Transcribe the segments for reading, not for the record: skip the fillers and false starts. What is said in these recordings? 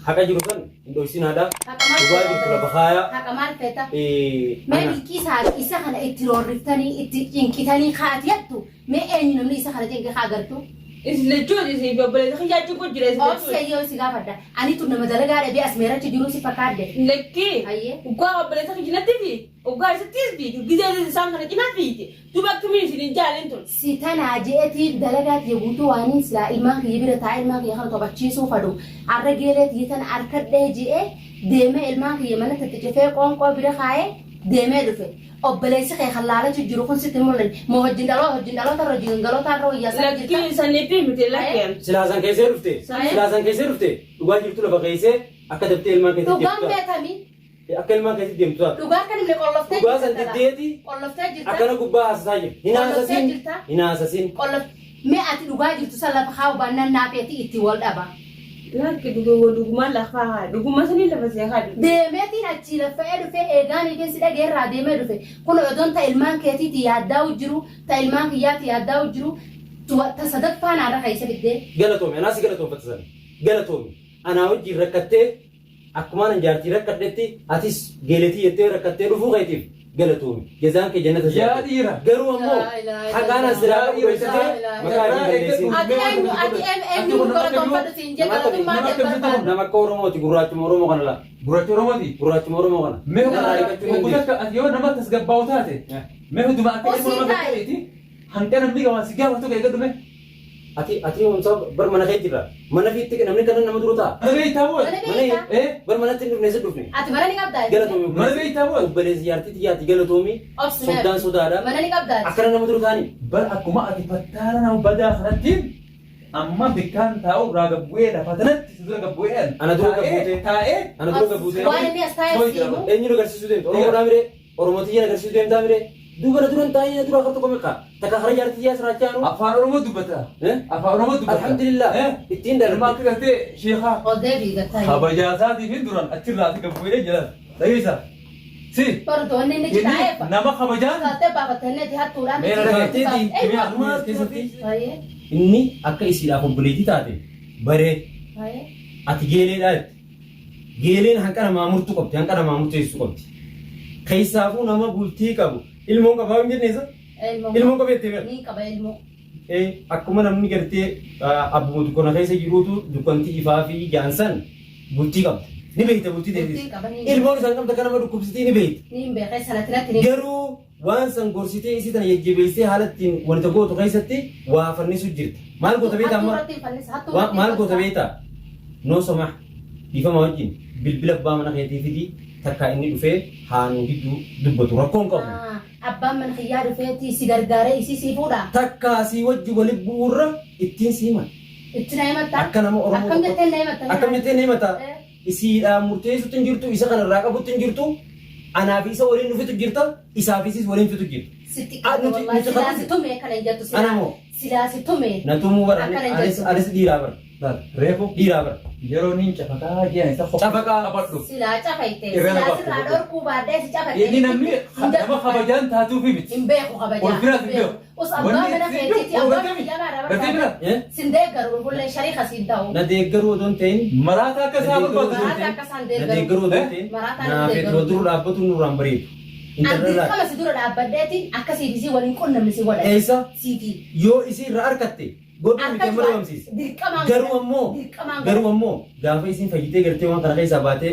حق جروفن دوسين هذا وقاعد كل بخايا حق مال فتا ما بيكيس هذا إسا خنا اترور رفتني إنكتاني خاتياتو ما أني نملي إسا خنا تيجي خاغرتو Islechuun isii bobboleessa xiyyaachuu kun jira islechuun. Obsee yoo si gaafadha. Ani tun nama dalagaadha bee asmeera jiru si fakkaadde. Lekkii. Ayyee. Ugaa bobboleessa kijinatti fi ugaa isattis fi gizee isaan kana cinaa fiiti. Duuba akkamiin isin jaalin tun. Si tanaa je'eetiif dalagaat yeguutuu waan silaa ilmaan kiyya bira taa'e ilmaan kiyya kana taphachiisuu fadu. Arra geeleet yitan harkadhee je'ee deemee ilmaan kiyya mana tattacafee qoonqoo bira kaa'ee deemee dhufe. Obboleessi kee halaala jiru kun sitti mul'in moo hojii dhaloo tarra jiingaloota irra wayyaa Lekkii saniifi miti lakkeen. silaasan keessee dhufte dhugaa jirtu lafa keessee akka dabtee ilmaan keessatti dhugaan beekamii akka ilmaan keessatti deemtu taatu dhugaa kan himne qolloftee dhugaa san diddeeti qolloftee jirta akkana gubbaa haasasaa jiru hin haasasin mee ati dhugaa jirtu san lafa haa hubannan naafeeti itti wal dhaba Lakki dhugumaa lafaa haa dhugumaa sanii lafa see haa dhugu. deemeetiin achi lafee dhufee eegaan keessi dhageerraa deemee dhufe kun odoon ta ilmaan keetiiti yaaddaa'u jiru ta ilmaan kiyyaati yaaddaa'u jiru ta sadaffaan haadha keessa biddee galatoomi anaasi galatoonfattasan galatoomi anaa wajjiin rakkattee akkumaan jaartii rakkadhetti atis geeletii jettee rakkattee dhufuu keetiif galatoomi jazaan kee jannata yaa dhiira garuu ammoo haqaan asirraa qoytatee maqaa hin balleessin ati eenyu galatoonfadhu siin jee galatoommaa jee nama akka oromooti gurraachuma oromoo kana laa gurraacha oromooti gurraachuma oromoo kana mee hubata ati yoo nama tasgabbaa'u taate mee hunduma akka ilmu nama gaggariiti hanqina namni gamaa si gaafatu kee gadhume ati homsa bar mana kee jirra mana fiitti namni kana nama dura ta'a mana beektaa boo bar manatti hin dhufne isa dhufne ati mana ni qabdaa galatoomi mana beektaa boo obboleessi jaartiiti yaati galatoomi soddaan sodaadha mana ni qabdaa akkana nama dura ta'anii bar akkuma ati fattaala nama badaa kanattiin amma bikkaan taa'u irraa gabbu'ee lafa tanatti si dura gabbu'een ana dura gabbuutee taa'ee ana dura gabbuutee waan inni as taa'e siimu eenyu agarsiisuu deemta oromoodhaa mire oromootii agarsiisuu deemtaa mire duuba na duran taa'ee na dura akka tokko meeqa takka hara jaartii yaa siraachaanu afaan oromoo dubbata afaan oromoo dubbata alhamdulillah ittiin ilma darba akka gartee sheekaa ol deebii gattaa kabajaasaatiif hin duran achirraa ati gabbu'ee jiran dhageessa si bartoonni inni jitaa'eefa nama kabajaan kaatee baafatannee hattuudhaan Meera dhagaatteeti kimii akkuma keessatti inni akka isiidhaaf obboleettii taate baree ati geeleedhaatti geeleen hanqa namaa murtu qabdi hanqa namaa murteessu qabdi keessaafuu nama bultii qabu ilmoon qabaa hin jenneessa ilmoon qabeettee bira ni qaba ilmoo akkuma namni gartee abbuma dukkana keessa jiruutu dukkanti ifaa fi jaansan bultii qabdi ni beekta bultii teessis ilmoon isaan qabda kana nama dhukkubsitii ni beekta ni hin beekee sanatti ni garuu waan san gorsitee isii tana jajjabeessee haala ittiin wanta gootu keessatti waa fannisu jirta maal goota beektaa amma maal goota beektaa noo somaa dhiifama wajjin bilbila abbaa mana keetii fidi takka inni dhufee haanuu gidduu dubbatu rakkoon qabu abbaan mana kiyyaa dhufeetii si gargaaree isii sii fuudha takka asii wajji walitti bu'uurra ittiin siiman itti na himatta akka nama oromoo akkam jettee na himatta akkam jettee na himatta isiidhaan murteessutti hin jirtu isa kanarraa qabutti hin jirtu anaaf isa waliin dhufitu jirta isaaf isis waliin fitu jirta sitti qabu silaasi tume kana ijattu anamoo silaasi tume na tumuu bara anis dhiiraa bara reefu dhiiraa bara yeroo niin cafakaa jiran isa Cafakaa. qabadhu silaa cafayte Irra silaasi bakka irraa bu'u. dhorkuu baadhee si cafate inni namni nama kabajaan taatuufi miti hin beeku kabajaa Ol biraas hin beeku. us abbaa mana keetiiti abbaa kiyyaa gartee bira sindee garuu bullee shariika siin ta'u na deeggaruu odoon ta'in maraata akka isaa barbaadu maraata akka isaan na deeggaru deeggaruu odoon ta'in Maraataan naaf deeggaruu. dura dhaabbatu nurraan bareedu Anti intarneerraa kama si dura dhaabbadheetiin akkasiiti si waliin qunnamni si godha eessa siitii yoo isii irraa harkatte godhu miti amma dhabamsiisa dirqamaan garuu ammoo gaafa isin fayyitee gartee waan kana keessaa baatee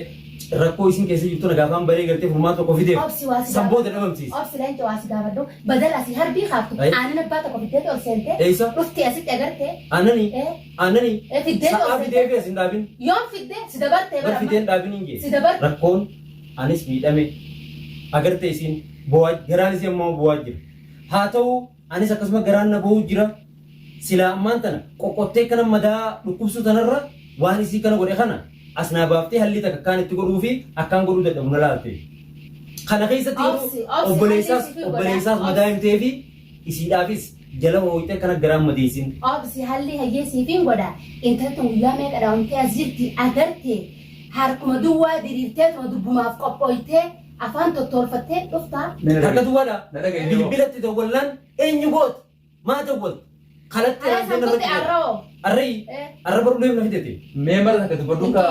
rakkoo isin keessa jirtu na gaafaan baree gartee furmaata tokko fideef obsi waasi sabboota dhabamsiisa obsi leenca waasi gaafadhu badala asii harbii kaaftu Ayi. aannan abbaa tokko fiddee ol seentee eessa dhufti asitti agartee aananii aananii fiddee sa'aa ol fidee seentee fi asin dhaabin yoon fiddee si dabartee bar bara fideen dhaabin hin si jee dabar rakkoon anis miidhame agartee isin bu'aa garaan isii ammoo bu'aa jira haa ta'u anis akkasuma garaan na bu'uu jira silaa ammaan tana qoqqottee kana madaa dhukkubsu tanarra waan isii kana godhe kana as naa baaftee halli takka akkaan itti godhuu fi akkaan godhuu dadhabu na laalte kana keessatti Obsi obboleessaas madaa himtee fi isiidhaafis jala hooyitee kana garaan madeessin obsi halli hayyeesiifiin godha intaltun guyyaa meeqa dhaawamtee as jirti agartee harkuma duwwaa diriirteetuma dubbumaaf qophooytee afaan tottolfattee dhuftaa harka duwwaadha na dhagaye bilbilatti dawwallaan eenyu goota maa dawwalta خلت أنا سمعت أرو الري الربر وليه بنفيدتي مي مرة كتبدو كا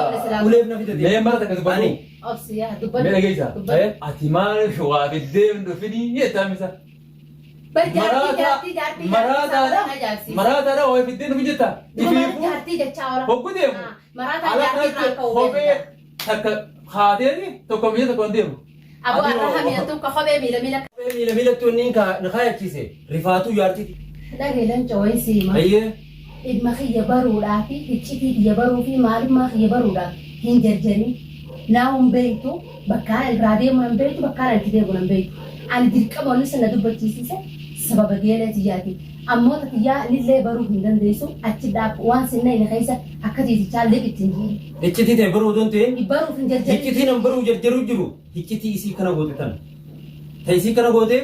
وليه بنفيدتي مي مرة كتبدو أني أبصيها مي دبل لقيتها أتمال شو أبدي من فيني يتامسا مرات أنا هو في الدين بيجتا بقول ديم على كذا خوفي هك خادري تكمل تكون ديم أبو أرحم يتوقع خبي ميلا ميلا ميلا ميلا تونين كا نخايا كيسه رفاتو يارتي لا جيلان جوي سيما أيه إدما خي يبرو في هتشتي يبرو في معلوم ما خي يبرو هين جرجري ناوم بيتو بكار الراديو من بيتو بكار الكتاب من بيتو أنا ديك أبو نسنا دبل تيسيسه سبب جيلة تيجاتي أما تيجا للي برو هندن ديسو أتشدك وان سنة إن خيسة أكتي تجال لك تنجي هتشتي تبرو دون تين يبرو في جرجري هتشتي نمبرو جرجرو جرو هتشتي إسي كنا قوتي تان تيسي كنا قوتي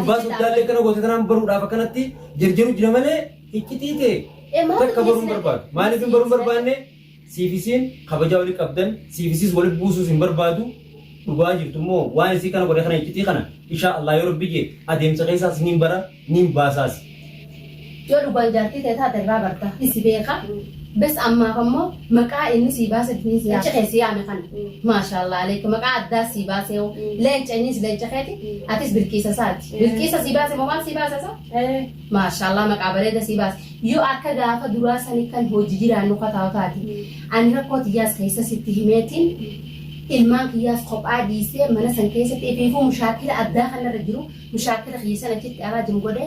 بس udaalee kana goote tanaan baruudhaaf akkanatti jarjaru jira malee hiccitii ta'e takka baruun barbaadu. Maaliif hin baruun barbaanne siifisiin kabajaa walii qabdan siifisiis walitti buusuus hin barbaadu dhugaa jirtu immoo waan isii kana godhe kana hiccitii kana insha Allah yoo rabbi jee adeemsa keessaas niin bara niin baasaas. Yoo dhugaan jaartii ta'e taate irraa barta isi beeka bes ammaaf ammoo maqaa inni sii baase ni si achi keessi yaame kan maashaallah aleekum maqaa addaa sii baase leenca innis leenca keeti atis bilqiisa saati bilqiisa sii baase moo maal sii baase sa maashaallah maqaa bareeda sii baase yoo akka gaafa duraa sanii kan hojii jiraannu kataa'u taati ani rakkoo xiyyaas keessa sitti himeetiin ilmaan kiyyaas kophaa dhiisee mana san keessatti ifiifuu mushaakila addaa kanarra jiru mushaakila kiyyasan achitti araajim godhe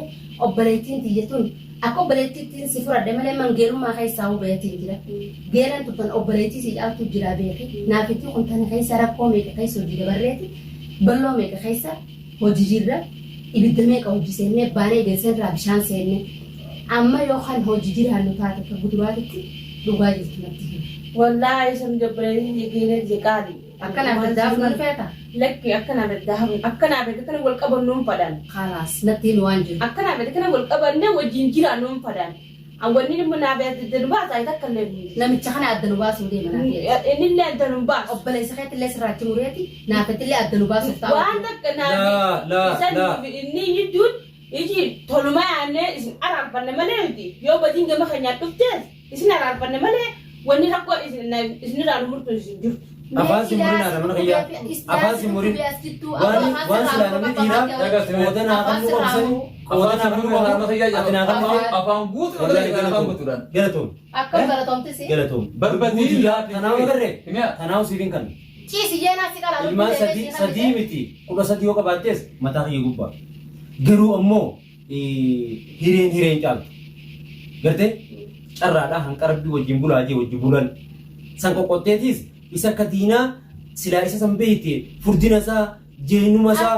obboleettiin tiyyatuun akka obboleettiin si fudhadhe malee mangeerummaa keessaa hubayatiin jira geeran tuttan obboleettii si dhaaltu jira beeki naafitti kun tana keessa rakkoo meeqa keessa hojii dabarreeti balloo meeqa keessa hojii jirra ibidda meeqa hojii seennee baanee geessanirraa bishaan seennee amma yookaan hojii jiraannu taate akka guduraatitti dhugaa jirtu natti hima. Wallahi sam jabreeni geelee jeqaali. Akkana baddaaf nan feeta. Lakki akkana baddaaf akkana badda kana wal qabannuun fadhan. Khalaas natti nu waan jiru. Akkana badda kana wal qabanne wajjin jiraannuun fadhan. An wanni dhimma naa beekte nu baasa ay takka illee. Namicha kana adda nu baasuu deema naa beekte. Inni illee adda nu baasa. Obboleessa keetti illee sirraatti mureeti naafatti illee adda nu baasuuf ta'a. Waan takka naa inni jidduun iji toluma yaannee isin araarfanne malee miti yoo badiin gama keenyaa dhuftees isin araarfanne malee wanni rakkoo isinirraa nu murtu isin jirtu. Afaan simurin ada mana kaya? Afaan simurin wan sila namni dhiiraa qoodan hafan nu qabsani qoodan hafan nu qabsani ati naa kan afaan guutu afaan guutuudhaan galatoom Akkam galatoomte si? galatoom Barbadii tanaaw agarre tanaaw siifin kan Ciisi jeenaa si qala ilmaan sadii miti 13 yoo qabaattees mataa kiyya gubbaa garuu ammoo hireen caaltu garte carraadhaa hanqarabbii wajjin bulaajee wajjin bulan san qoqqotteetiis isa kadiinaa silaa isa san beekte furdina isaa jeenuma isaa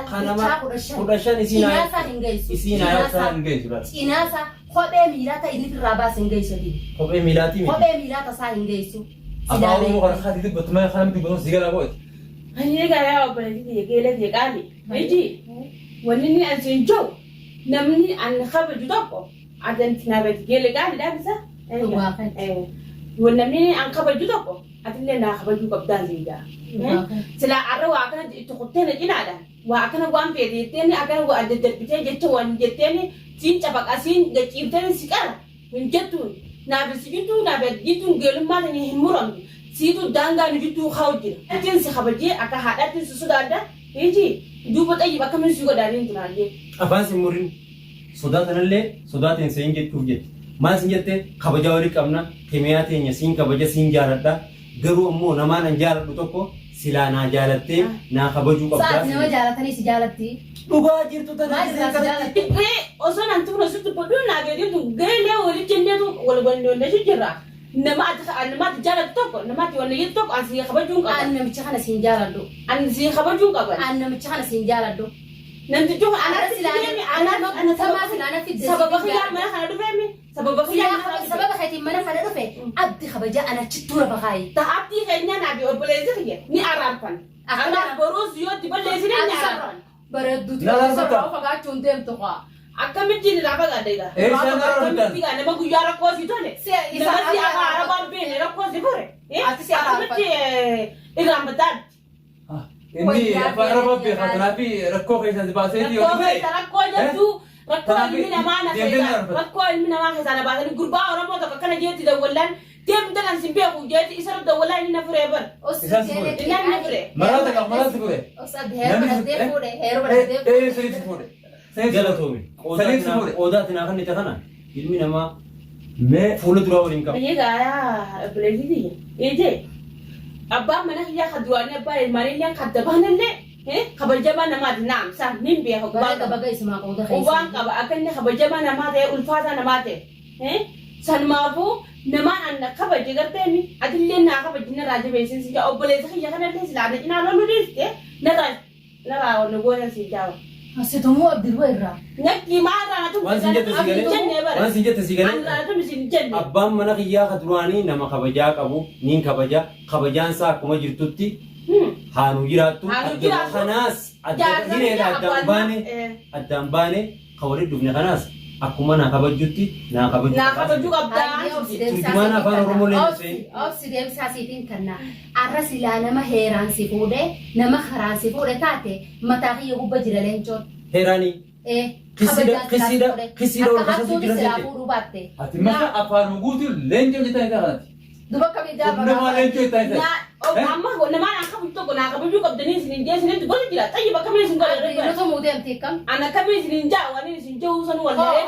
kanama 15 isiin isaa hin geessuudha. Cinaasa kophee miilata inni irraa baase hin geessu. kophee miilaatii miti Kophee miilata isaa hin geessu. Afaan Oromoo kana haati dubbatu malee kana miti gosoon sigala bo'eeti. Ani gara obboleettii geelee jeqaali. Iji wanni ni asiin jiru namni an kabaju tokko adanti na beekti geelee gaali daabisa. Namni an kabaju tokko atillee na kabaju qabdaan ziigaa. Sila arra waa kana itti kuttee na cinaadha. Waa kana waan feete jetteeni akkana waa adda darbitee jecha waan jetteeni siin cabaqasiin gaciibtee si qara hin jettuun naafisi jittuu naafet jittuun geelummaa tani hin muramtu. Siitu daangaa nu jittuu haa jira. Atiin si kabajee akka haadhaatti si sodaadha. Iji duuba xayyib akkamiin si godhaanii turaayyee. afaan simurin sodaatanallee sodaateen seen jettuuf jette maal sin jette kabajaa walii qabna himiyaa teenya siin kabaja siin jaaladha garuu ammoo namaan an jaaladhu tokko silaa naa jaalattee naa kabajuu qabdaa. Saati nama jaalatanii si jaalatti. dhugaa jirtu Maal irraa si jaalatti? Osoo nan tumna sitti boduu naa beekamtu geelee walitti jenneetu wal wandoonneetu jirra. Namaati jaalatu tokko namaati wanna jettu tokko asii kabajuun qaba. Ani namicha kana siin jaaladhu. Ani sii kabajuun qaba. Ani namicha kana siin jaaladhu. Namtichi Ana silaa tamaa silaa fidde. sababa khiyyaa mana kana dhufeemi sababa khiyyaa mana kana Sababa keetiin mana kana dhufe abdi kabaja ana chittuu lafa kaayi. ta'abdii keenyaa naa fi obboleessi kiyya ni araarfan. Anaaf boruus yoo itti balleessine ni araarfan. Bareedduuti. Lala Sababa fagaachuun deemtu qaa. Akkamittiin irraa fagaadha egaa. Eeshaan Akkamitti gaa nama guyyaa rakkoo si tole. Namatti akka arabaan beene rakkoo si fure. Akkamitti irraan bataadha. Inni afaan Oromoo beekaa kanaafi rakkoo keessatti baasee Rakkoo keessa rakkoo jettu rakkoo ilmi namaa na keessaa rakkoo ilmi namaa keessaa na baasanii gurbaa Oromoo tokko akkana jeetti dawwallaan deemte kan si beeku jeetti isa dawwallaan inni na furee bar. Inni na furee. Marata qaba marata fure. Sirriitti fuudhe. Galatoomi. Odaati naa kan itti kana ilmi namaa Mee fuula duraa waliin qaba. Egaa bileetii ije abbaan mana kiyyaa kan duraanii abbaa ilmaanii illee kan dabaanillee kabajamaa namaati naam san nin beeku ubaan qaba akka inni kabajamaa namaa ta'e ulfaataa namaa ta'e sanumaafuu namaan anna kabaje garteemi adillee naa kabaji narraa jabeessin si jaa obboleessa kiyya kanallee silaa na cinaa loluu dhiiste narraa wanna goona si jaawa. Asitumuu Abdiruu irraa. Nyakki maarraa na tumsi waan sin jette si galee abbaan mana kiyyaa ka duraanii nama kabajaa qabu niin kabajaan isaa akkuma jirtutti haanuu jiraattu kanaas addaan baane ka walitti dhufne kanaas akkuma naa kabajutti naa kabajuu qabdaa. Turjumaan afaan Oromoo leenjisee. Obsi deebisaa siitiin kanna arra silaa nama heeraan si fuudhe nama karaan si fuudhe taate mataa kiyya gubba jira leencoon. Heeraanii. Kisiidha ol kasatu jira jettee. ati maka afaan guutuu leencoo jettanii taa'aati. Duba kabajaa Nama leencoo jettanii taa'aati. Amma namaan akka tokko naa kabajuu qabdanii isin jeesinitti gola jira xayyiba kamii isin gola. Dhiirota muudeemtee kam. Ana kamii isin jaa waan isin jaa usan wallee.